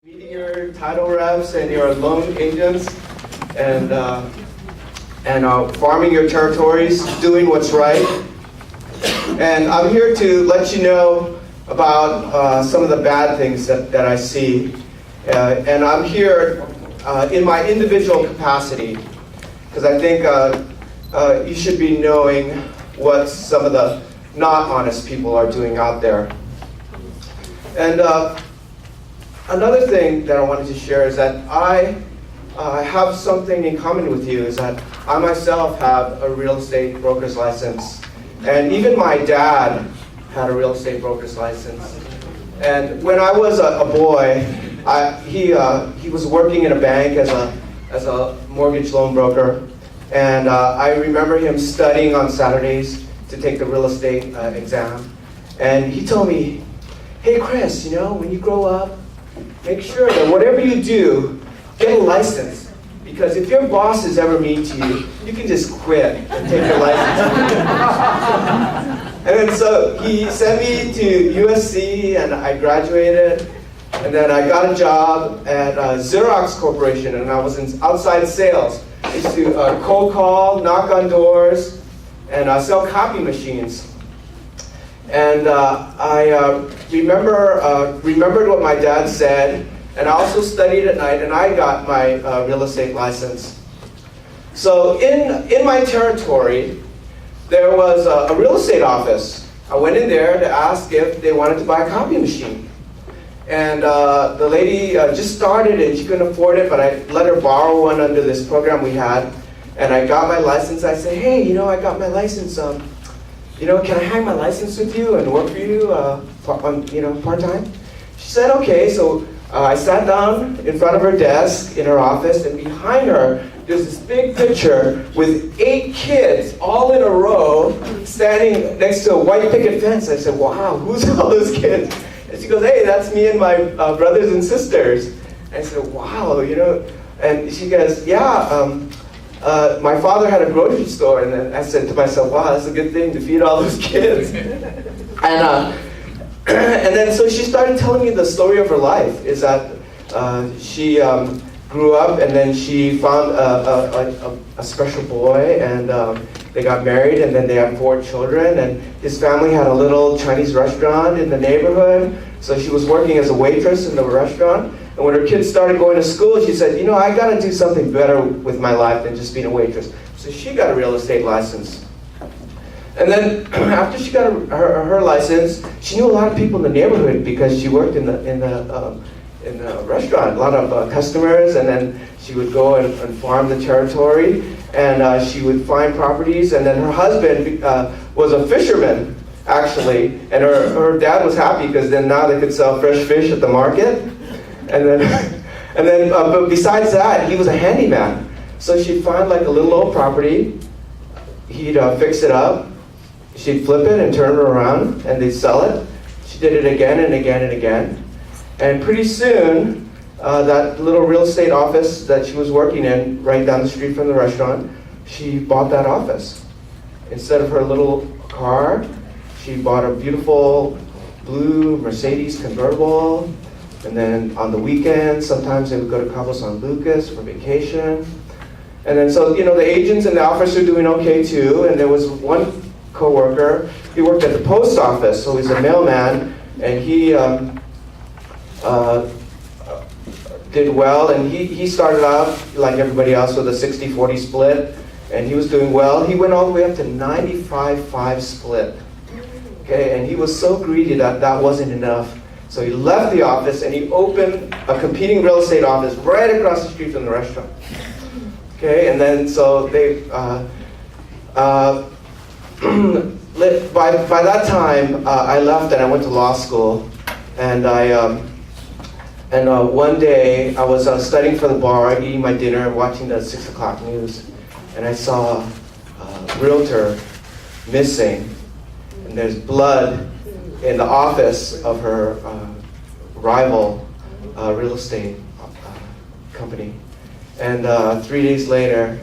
Meeting your title reps and your loan agents and farming your territories, doing what's right. And I'm here to let you know about some of the bad things that I see. And I'm here in my individual capacity because I think you should be knowing what some of the not honest people are doing out there. And another thing that I wanted to share is that I have something in common with you, is that I myself have a real estate broker's license. And even my dad had a real estate broker's license. And when I was a boy, he was working in a bank as a mortgage loan broker. And I remember him studying on Saturdays to take the real estate exam. And he told me, "Hey Chris, when you grow up, make sure that whatever you do, get a license. Because if your boss is ever mean to you, you can just quit and take your license." And then so he sent me to USC and I graduated. And then I got a job at Xerox Corporation and I was in outside sales. I used to cold call, knock on doors, and sell copy machines. And I remembered what my dad said, and I also studied at night, and I got my real estate license. So in my territory, there was a real estate office. I went in there to ask if they wanted to buy a copy machine. And the lady just started and she couldn't afford it, but I let her borrow one under this program we had. And I got my license. I said, "Hey, I got my license. Can I hang my license with you and work for you part-time?" She said, "Okay." So I sat down in front of her desk in her office, and behind her, there's this big picture with 8 kids all in a row standing next to a white picket fence. I said, "Wow, who's all those kids?" And she goes, "Hey, that's me and my brothers and sisters." I said, "Wow, And she goes, "Yeah, my father had a grocery store." And then I said to myself, "Wow, that's a good thing to feed all those kids." And then so she started telling me the story of her life, is that she grew up and then she found a special boy, and they got married, and then they had 4 children, and his family had a little Chinese restaurant in the neighborhood, so she was working as a waitress in the restaurant. And when her kids started going to school, she said, "I got to do something better with my life than just being a waitress." So she got a real estate license. And then after she got her license, she knew a lot of people in the neighborhood because she worked in the restaurant, a lot of customers. And then she would go and farm the territory, and she would find properties. And then her husband was a fisherman, actually, and her dad was happy because then now they could sell fresh fish at the market. But besides that, he was a handyman. So she'd find like a little old property, he'd fix it up, she'd flip it and turn it around, and they'd sell it. She did it again and again and again. And pretty soon, that little real estate office that she was working in, right down the street from the restaurant, she bought that office. Instead of her little car, she bought a beautiful blue Mercedes convertible. And then on the weekends, sometimes they would go to Cabo San Lucas for vacation. And then so, the agents and the office are doing okay too. And there was one coworker, he worked at the post office, so he's a mailman, and he did well. And he started out, like everybody else, with a 60-40 split. And he was doing well. He went all the way up to 95-5 split. Okay, and he was so greedy that wasn't enough. So he left the office and he opened a competing real estate office right across the street from the restaurant. Okay, and then so they, by that time, I left and I went to law school. And one day I was studying for the bar, eating my dinner, watching the 6 o'clock news, and I saw a realtor missing, and there's blood in the office of her rival real estate company. And 3 days later,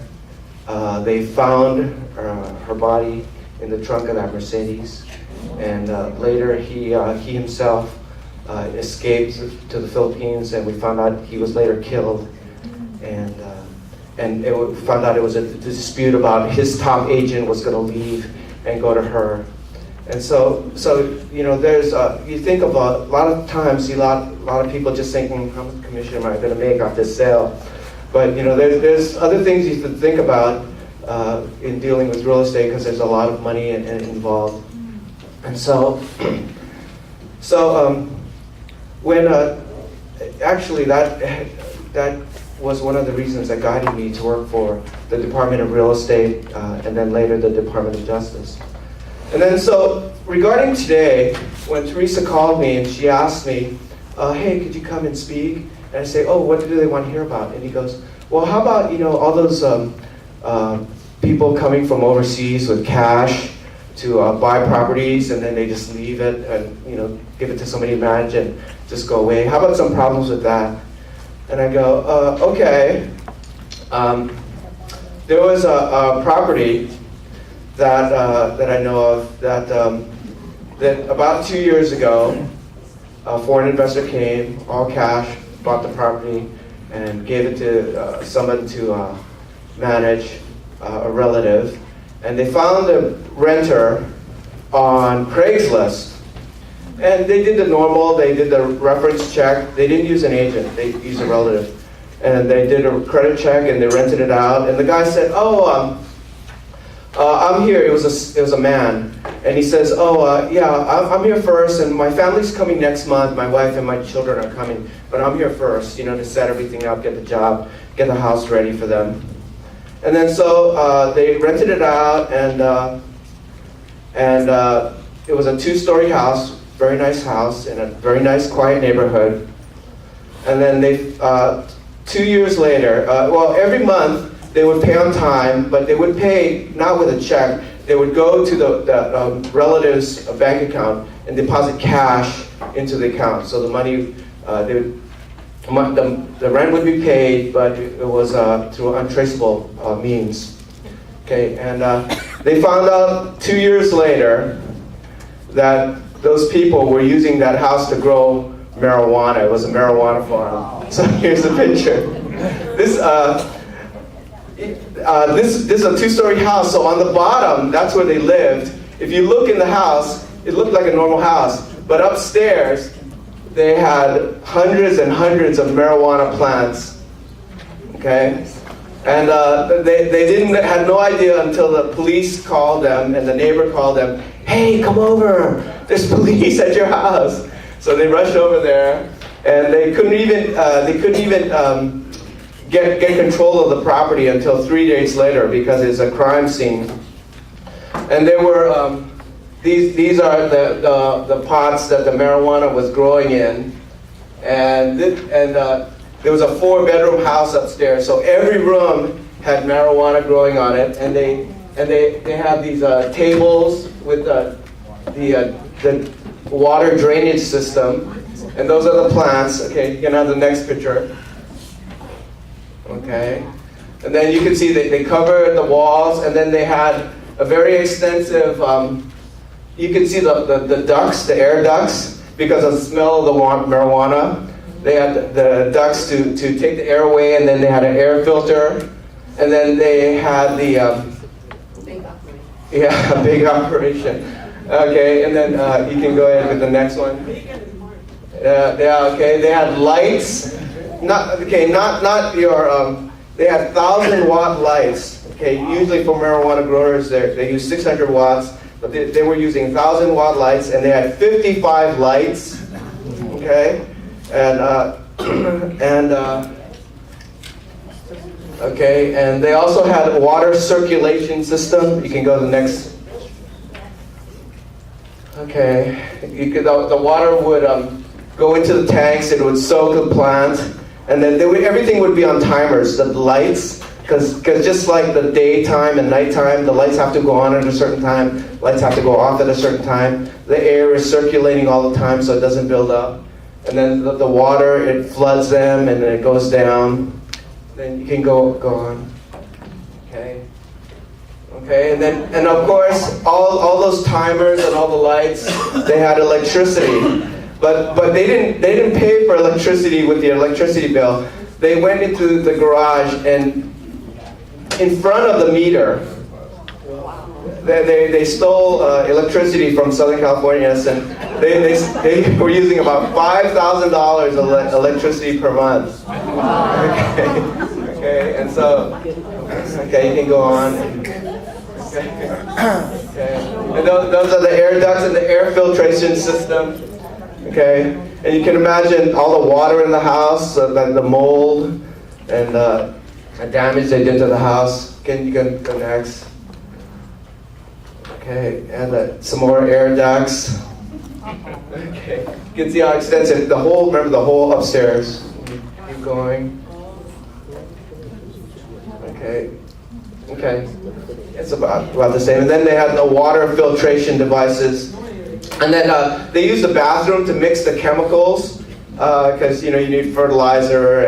they found her body in the trunk of that Mercedes. And later he himself escaped to the Philippines, and we found out he was later killed. And found out it was a dispute about his top agent was going to leave and go to her. And so there's you think of a lot of times, a lot of people just thinking, how much commission am I going to make off this sale? But there's other things you should think about in dealing with real estate, because there's a lot of money involved. And so when actually that was one of the reasons that guided me to work for the Department of Real Estate and then later the Department of Justice. And then so regarding today, when Teresa called me and she asked me, hey, could you come and speak? And I say, oh, what do they want to hear about? And he goes, well, how about all those people coming from overseas with cash to buy properties, and then they just leave it and give it to somebody to manage and just go away. How about some problems with that? And I go, okay. There was a property that I know of that about 2 years ago, a foreign investor came, all cash, bought the property, and gave it to someone to manage, a relative. And they found a renter on Craigslist. And they did the normal, they did the reference check. They didn't use an agent, they used a relative. And they did a credit check and they rented it out. And the guy said, oh, I'm here. It was a man. And he says, oh, yeah, I'm here first, and my family's coming next month. My wife and my children are coming, but I'm here first, to set everything up, get the job, get the house ready for them. And then so they rented it out, and it was a 2-story house, very nice house in a very nice, quiet neighborhood. And then they, 2 years later, every month they would pay on time, but they would pay not with a check. They would go to the relative's bank account and deposit cash into the account. So the money, the rent would be paid, but it was through untraceable means. Okay, and they found out 2 years later that those people were using that house to grow marijuana. It was a marijuana farm. So here's the picture. This is a 2-story house, so on the bottom, that's where they lived. If you look in the house, it looked like a normal house, but upstairs, they had hundreds and hundreds of marijuana plants, okay? And they had no idea until the police called them and the neighbor called them, hey, come over, there's police at your house. So they rushed over there, and they couldn't even get control of the property until 3 days later, because it's a crime scene. And there were these are the pots that the marijuana was growing in, and there was a 4-bedroom house upstairs, so every room had marijuana growing on it, and they had these tables with the water drainage system, and those are the plants. Okay, you can have the next picture. Okay, and then you can see they covered the walls, and then they had a very extensive, you can see the ducts, the air ducts, because of the smell of the marijuana. They had the ducts to take the air away, and then they had an air filter, and then they had the... big operation. Yeah, a big operation. Okay, and then you can go ahead with the next one. Yeah, okay, they had lights. Not your, they had 1,000-watt lights. Okay, usually for marijuana growers, they use 600 watts, but they were using 1,000-watt lights, and they had 55 lights. Okay, okay, and they also had a water circulation system. You can go to the next. Okay, the water would go into the tanks. It would soak the plant. And then everything would be on timers, the lights, because just like the daytime and nighttime, the lights have to go on at a certain time, lights have to go off at a certain time. The air is circulating all the time so it doesn't build up. And then the water, it floods them and then it goes down. Then you can go on. Okay. Okay, and of course, all those timers and all the lights, they had electricity. But they didn't pay for electricity with the electricity bill. They went into the garage and in front of the meter, they stole electricity from Southern California, and they were using about $5,000 electricity per month. Okay, and so, okay, you can go on. Okay. And those are the air ducts and the air filtration system. Okay, and you can imagine all the water in the house, the mold, and the damage they did to the house. You can go next. Okay, and some more air ducts. Okay, you can see how extensive remember the whole upstairs. Keep going. Okay, it's about the same. And then they had the water filtration devices. And then they use the bathroom to mix the chemicals, because you need fertilizer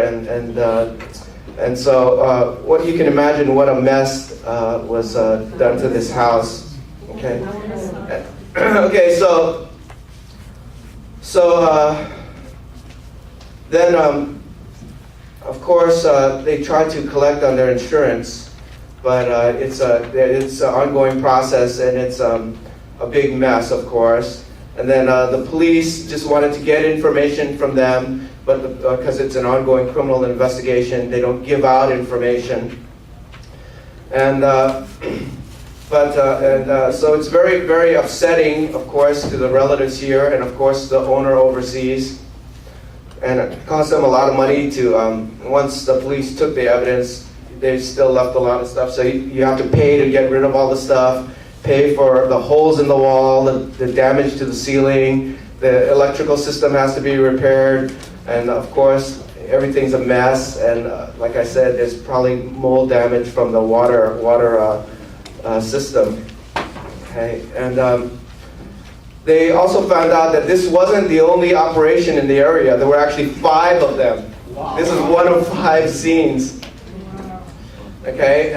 and so what you can imagine what a mess was done to this house. Okay. Okay. So then of course they try to collect on their insurance, but it's an ongoing process, and it's a big mess, of course. And then the police just wanted to get information from them, but because it's an ongoing criminal investigation, they don't give out information. And so it's very, very upsetting, of course, to the relatives here, and of course the owner overseas. And it cost them a lot of money to, once the police took the evidence, they still left a lot of stuff. So you have to pay to get rid of all the stuff, pay for the holes in the wall, the damage to the ceiling, the electrical system has to be repaired, and of course everything's a mess. And like I said, there's probably mold damage from the water system. Okay, and they also found out that this wasn't the only operation in the area. There were actually 5 of them. Wow. This is one of 5 scenes. Okay,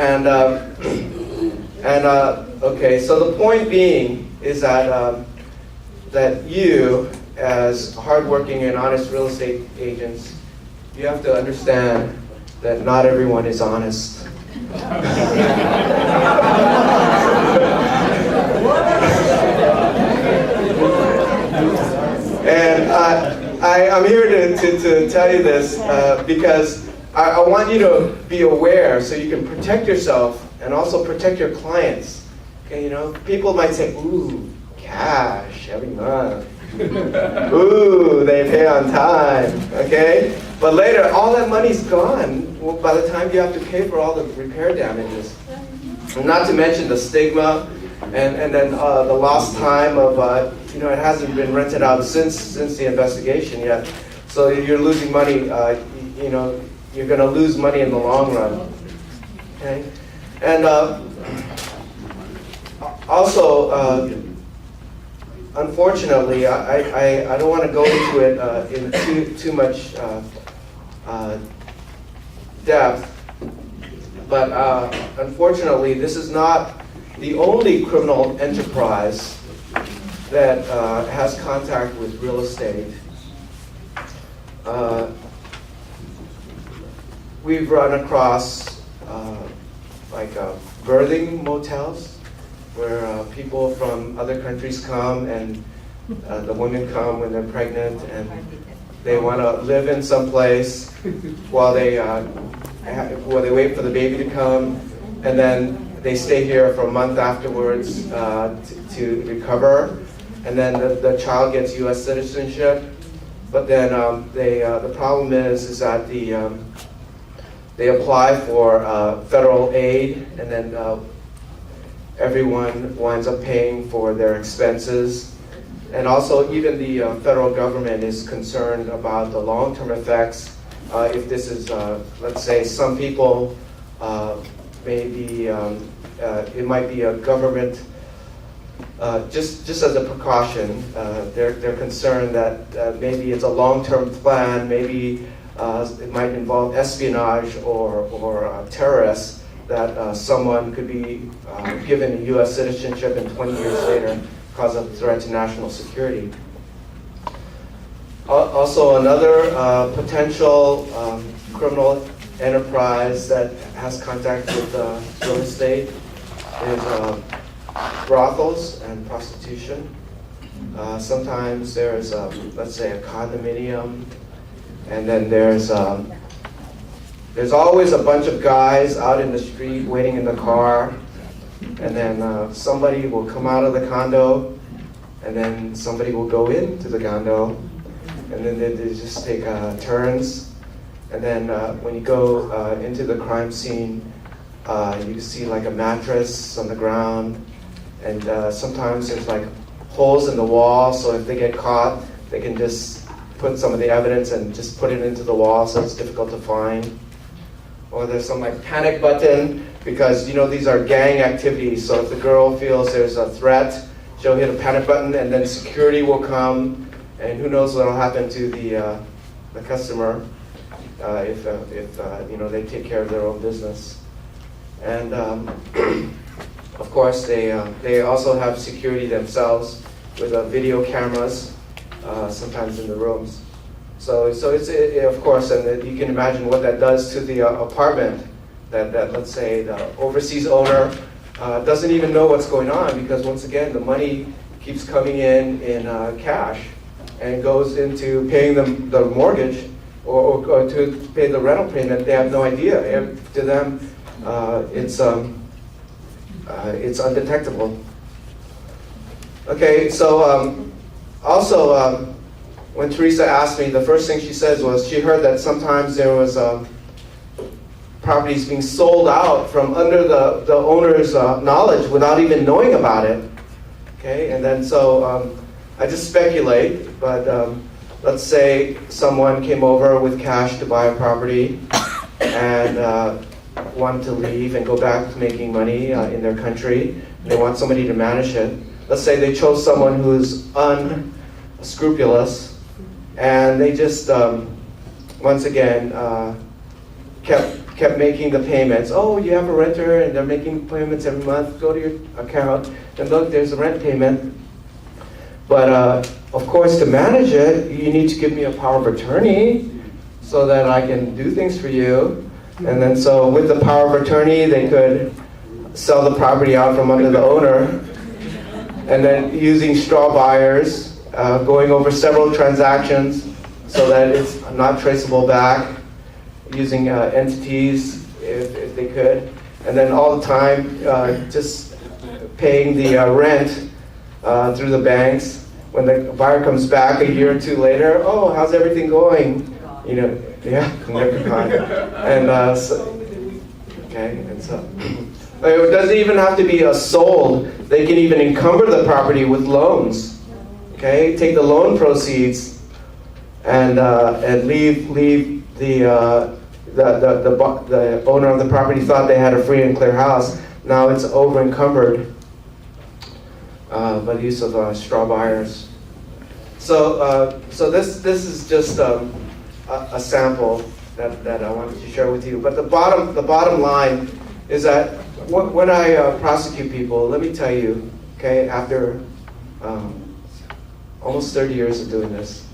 okay. So the point being is that that you, as hardworking and honest real estate agents, you have to understand that not everyone is honest. And I'm here to tell you this because I want you to be aware so you can protect yourself and also protect your clients. Okay, people might say, ooh, cash every month. Ooh, they pay on time. Okay? But later, all that money's gone by the time you have to pay for all the repair damages. And not to mention the stigma and then the lost time of, it hasn't been rented out since the investigation yet. So you're losing money, you're going to lose money in the long run. Okay? And also, unfortunately, I don't want to go into it in too much depth, but unfortunately, this is not the only criminal enterprise that has contact with real estate. We've run across birthing motels where people from other countries come, and the women come when they're pregnant, and they want to live in some place while they wait for the baby to come, and then they stay here for a month afterwards to recover, and then the child gets U.S. citizenship. But then the problem is that they apply for federal aid, and then everyone winds up paying for their expenses. And also, even the federal government is concerned about the long-term effects. If this is, let's say, some people maybe it might be a government. Just as a precaution, they're concerned that maybe it's a long-term plan. Maybe it might involve espionage or terrorists. That someone could be given a U.S. citizenship and 20 years later cause a threat to national security. Also another potential criminal enterprise that has contact with real estate is brothels and prostitution. Sometimes there's, let's say, a condominium, and then there's always a bunch of guys out in the street waiting in the car, and then somebody will come out of the condo, and then somebody will go into the condo, and then they just take turns, and then when you go into the crime scene, you can see like a mattress on the ground, and sometimes there's like holes in the wall, so if they get caught, they can just put some of the evidence and just put it into the wall so it's difficult to find. Or there's some like panic button, because these are gang activities, so if the girl feels there's a threat, she'll hit a panic button, and then security will come, and who knows what will happen to the customer if they take care of their own business. And of course, they also have security themselves with video cameras, sometimes in the rooms. So it's of course, and you can imagine what that does to the apartment. That let's say the overseas owner doesn't even know what's going on, because once again the money keeps coming in cash and goes into paying them the mortgage or to pay the rental payment. They have no idea. To them, it's undetectable. Okay, so also when Teresa asked me, the first thing she said was she heard that sometimes there was properties being sold out from under the owner's knowledge without even knowing about it. Okay, and then so I just speculate, but let's say someone came over with cash to buy a property and wanted to leave and go back to making money in their country. They want somebody to manage it. Let's say they chose someone who's unscrupulous, and they just once again kept making the payments. Oh, you have a renter, and they're making payments every month. Go to your account, and look, there's a rent payment. But of course, to manage it, you need to give me a power of attorney so that I can do things for you. And then so with the power of attorney, they could sell the property out from under the owner. And then using straw buyers, going over several transactions so that it's not traceable back, using entities if they could. And then all the time just paying the rent through the banks. When the buyer comes back a year or two later, oh, how's everything going? Yeah, they're gone. And and so it doesn't even have to be sold. They can even encumber the property with loans. Okay, take the loan proceeds and leave the owner of the property thought they had a free and clear house. Now it's over encumbered by the use of straw buyers. So this is just a sample that I wanted to share with you. But the bottom line is that when I prosecute people, let me tell you, okay, after almost 30 years of doing this,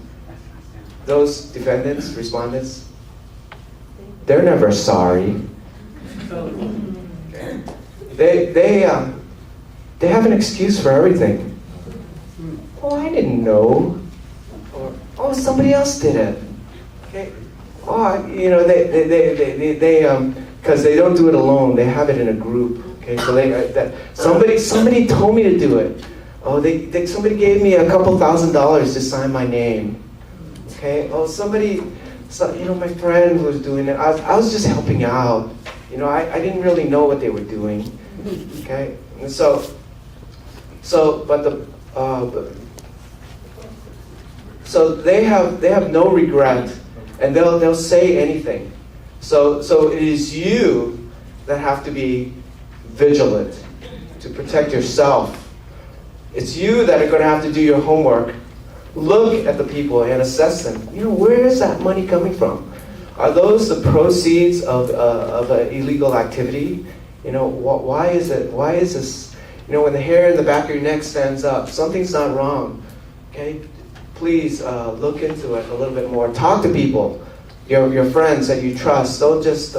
those defendants, respondents, they're never sorry. Okay. They have an excuse for everything. Oh, I didn't know. Or, oh, somebody else did it. Okay. Oh, they because they don't do it alone. They have it in a group. Okay, so somebody told me to do it. Oh, somebody gave me a couple $1,000s to sign my name. Okay. Oh, my friend was doing it. I was just helping out. I didn't really know what they were doing. Okay. And so they have no regret, and they'll say anything. So it is you that have to be vigilant to protect yourself. It's you that are going to have to do your homework. Look at the people and assess them. Where is that money coming from? Are those the proceeds of an illegal activity? Why is it? Why is this? When the hair in the back of your neck stands up, something's not wrong. Okay, please look into it a little bit more. Talk to people, your friends that you trust. Don't just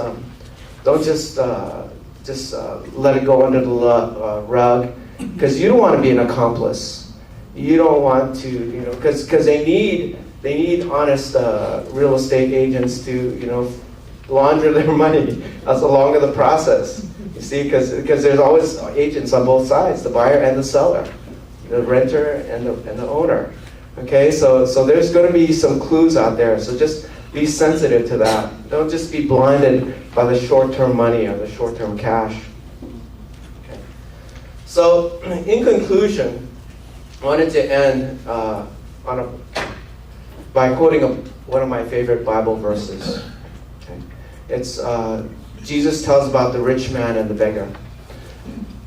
let it go under the rug, because you don't want to be an accomplice. You don't want to, because they need honest real estate agents to, launder their money as along the process. You see, because there's always agents on both sides, the buyer and the seller, the renter and the owner. Okay, so there's going to be some clues out there. So just be sensitive to that. Don't just be blinded by the short-term money or the short-term cash. Okay. So in conclusion, I wanted to end by quoting one of my favorite Bible verses. Okay. It's Jesus tells about the rich man and the beggar.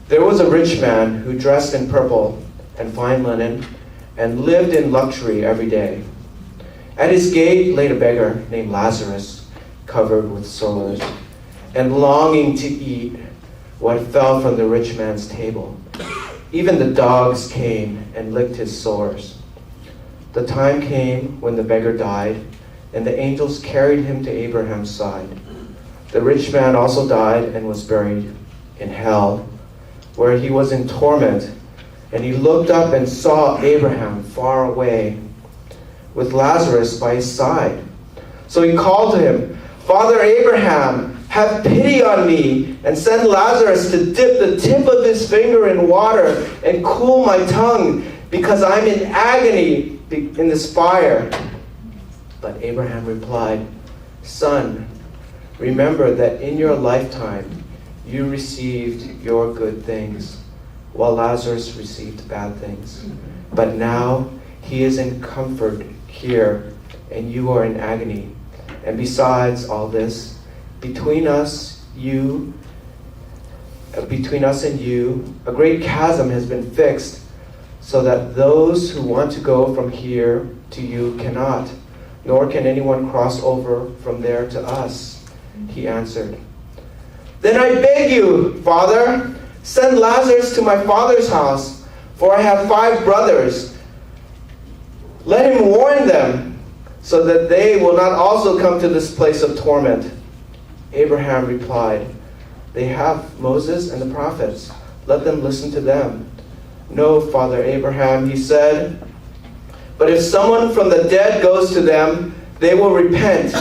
There was a rich man who dressed in purple and fine linen and lived in luxury every day. At his gate laid a beggar named Lazarus, covered with sores, and longing to eat what fell from the rich man's table. Even the dogs came and licked his sores. The time came when the beggar died, and the angels carried him to Abraham's side. The rich man also died and was buried in hell, where he was in torment. And he looked up and saw Abraham far away, with Lazarus by his side. So he called to him, "Father Abraham, have pity on me, and send Lazarus to dip the tip of his finger in water and cool my tongue, because I'm in agony in this fire." But Abraham replied, "Son, remember that in your lifetime you received your good things, while Lazarus received bad things. But now he is in comfort here, and you are in agony. And besides all this, between us and you, a great chasm has been fixed, so that those who want to go from here to you cannot, nor can anyone cross over from there to us." He answered, "Then I beg you, Father, send Lazarus to my father's house, for I have 5 brothers. Let him warn them, so that they will not also come to this place of torment." Abraham replied, "They have Moses and the prophets. Let them listen to them." "No, Father Abraham," he said, "but if someone from the dead goes to them, they will repent."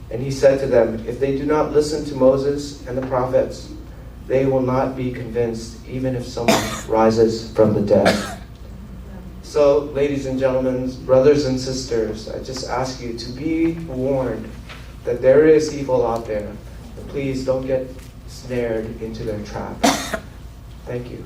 And he said to them, "If they do not listen to Moses and the prophets, they will not be convinced, even if someone rises from the dead." So, ladies and gentlemen, brothers and sisters, I just ask you to be warned that there is evil out there. And please don't get snared into their trap. Thank you.